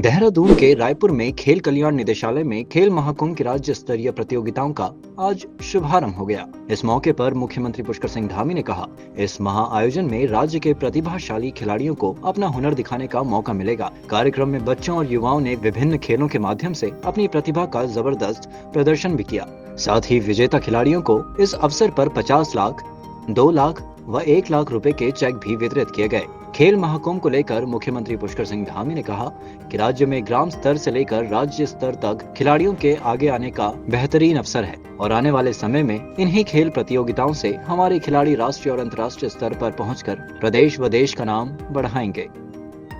देहरादून के रायपुर में खेल कल्याण निदेशालय में खेल महाकुंभ की राज्य स्तरीय प्रतियोगिताओं का आज शुभारंभ हो गया। इस मौके पर मुख्यमंत्री पुष्कर सिंह धामी ने कहा, इस महा आयोजन में राज्य के प्रतिभाशाली खिलाड़ियों को अपना हुनर दिखाने का मौका मिलेगा। कार्यक्रम में बच्चों और युवाओं ने विभिन्न खेलों के माध्यम से अपनी प्रतिभा का जबरदस्त प्रदर्शन भी किया। साथ ही विजेता खिलाड़ियों को इस अवसर पर 50 लाख, 2 लाख व 1 लाख रुपए के चेक भी वितरित किए गए। खेल महाकुंभ को लेकर मुख्यमंत्री पुष्कर सिंह धामी ने कहा कि राज्य में ग्राम स्तर से लेकर राज्य स्तर तक खिलाड़ियों के आगे आने का बेहतरीन अवसर है और आने वाले समय में इन्हीं खेल प्रतियोगिताओं से हमारे खिलाड़ी राष्ट्रीय और अंतर्राष्ट्रीय स्तर पर पहुंचकर प्रदेश व देश का नाम बढ़ाएंगे।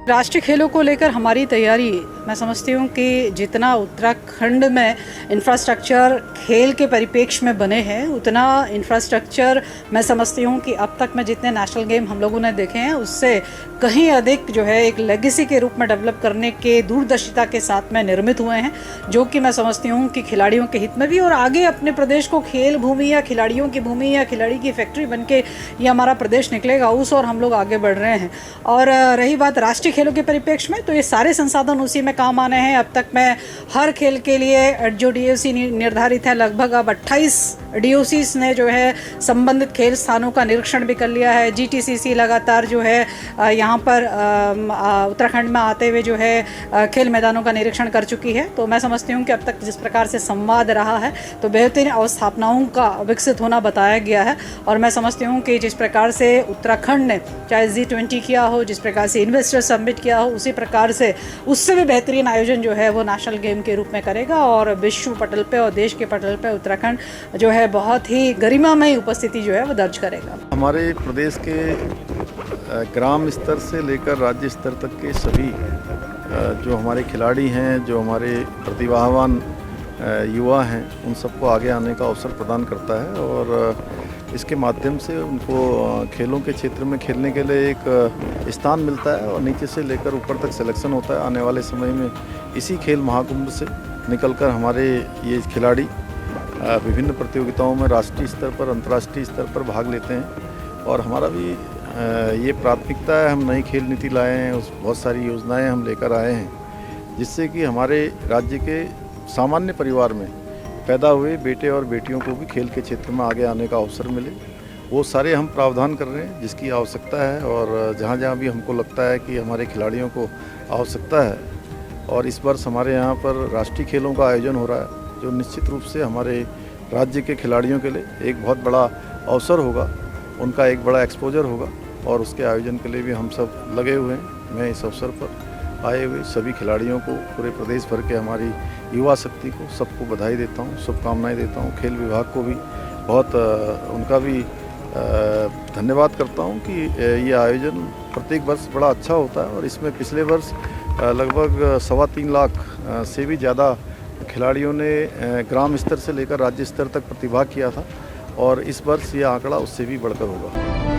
राष्ट्रीय खेलों को लेकर हमारी तैयारी, मैं समझती हूँ कि जितना उत्तराखंड में इंफ्रास्ट्रक्चर खेल के परिप्रेक्ष्य में बने हैं, उतना इंफ्रास्ट्रक्चर मैं समझती हूँ कि अब तक में जितने नेशनल गेम हम लोगों ने देखे हैं उससे कहीं अधिक जो है एक लेगेसी के रूप में डेवलप करने के दूरदर्शिता के साथ में निर्मित हुए हैं, जो कि मैं समझती हूँ कि खिलाड़ियों के हित में भी और आगे अपने प्रदेश को खेल भूमि या खिलाड़ियों की भूमि या खिलाड़ी की फैक्ट्री बन के ये हमारा प्रदेश निकलेगा, उस और हम लोग आगे बढ़ रहे हैं। और रही बात राष्ट्रीय खेलों के परिप्रेक्ष्य में, तो ये सारे संसाधन उसी में काम आने हैं। अब तक में हर खेल के लिए जो डीओसी निर्धारित है, लगभग अब 28 डीओसीज ने जो है संबंधित खेल स्थानों का निरीक्षण भी कर लिया है। जीटीसीसी लगातार जो है यहाँ पर उत्तराखंड में आते हुए जो है खेल मैदानों का निरीक्षण कर चुकी है। तो मैं समझती हूँ कि अब तक जिस प्रकार से संवाद रहा है तो बेहतरीन अवस्थापनाओं का विकसित होना बताया गया है। और मैं समझती हूँ कि जिस प्रकार से उत्तराखंड ने चाहे G20 किया हो, जिस प्रकार से इन्वेस्टर समिट किया हो, उसी प्रकार से उससे भी बेहतरीन आयोजन जो है वो नेशनल गेम के रूप में करेगा और विश्व पटल पे और देश के पटल पे उत्तराखंड जो है बहुत ही गरिमामय उपस्थिति जो है वो दर्ज करेगा। हमारे प्रदेश के ग्राम स्तर से लेकर राज्य स्तर तक के सभी जो हमारे खिलाड़ी हैं, जो हमारे प्रतिभावान युवा हैं, उन सबको आगे आने का अवसर प्रदान करता है और इसके माध्यम से उनको खेलों के क्षेत्र में खेलने के लिए एक स्थान मिलता है और नीचे से लेकर ऊपर तक सिलेक्शन होता है। आने वाले समय में इसी खेल महाकुंभ से निकलकर हमारे ये खिलाड़ी विभिन्न प्रतियोगिताओं में राष्ट्रीय स्तर पर, अंतर्राष्ट्रीय स्तर पर भाग लेते हैं। और हमारा भी ये प्राथमिकता है, हम नई खेल नीति लाए हैं, उस बहुत सारी योजनाएं हम लेकर आए हैं जिससे कि हमारे राज्य के सामान्य परिवार में पैदा हुए बेटे और बेटियों को भी खेल के क्षेत्र में आगे आने का अवसर मिले। वो सारे हम प्रावधान कर रहे हैं जिसकी आवश्यकता है और जहाँ जहाँ भी हमको लगता है कि हमारे खिलाड़ियों को आवश्यकता है। और इस वर्ष हमारे यहाँ पर राष्ट्रीय खेलों का आयोजन हो रहा है जो निश्चित रूप से हमारे राज्य के खिलाड़ियों के लिए एक बहुत बड़ा अवसर होगा, उनका एक बड़ा एक्सपोजर होगा और उसके आयोजन के लिए भी हम सब लगे हुए हैं। मैं इस अवसर पर आए हुए सभी खिलाड़ियों को, पूरे प्रदेश भर के हमारी युवा शक्ति को, सबको बधाई देता हूँ, शुभकामनाएं देता हूँ। खेल विभाग को भी बहुत उनका भी धन्यवाद करता हूँ कि ये आयोजन प्रत्येक वर्ष बड़ा अच्छा होता है और इसमें पिछले वर्ष लगभग 3.25 लाख से भी ज़्यादा खिलाड़ियों ने ग्राम स्तर से लेकर राज्य स्तर तक प्रतिभाग किया था और इस वर्ष ये आंकड़ा उससे भी बढ़कर होगा।